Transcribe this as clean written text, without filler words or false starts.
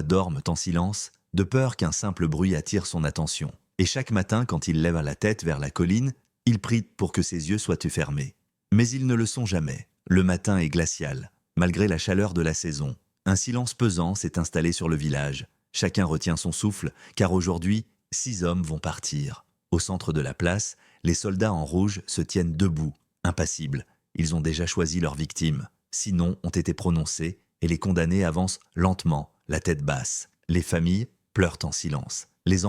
dorment en silence, de peur qu'un simple bruit attire son attention. Et chaque matin, quand il lève la tête vers la colline, il prie pour que ses yeux soient fermés. Mais ils ne le sont jamais. Le matin est glacial, malgré la chaleur de la saison. Un silence pesant s'est installé sur le village. Chacun retient son souffle, car aujourd'hui, 6 hommes vont partir. Au centre de la place, les soldats en rouge se tiennent debout, impassibles. Ils ont déjà choisi leur victime. 6 noms ont été prononcés et les condamnés avancent lentement, la tête basse. Les familles pleurent en silence.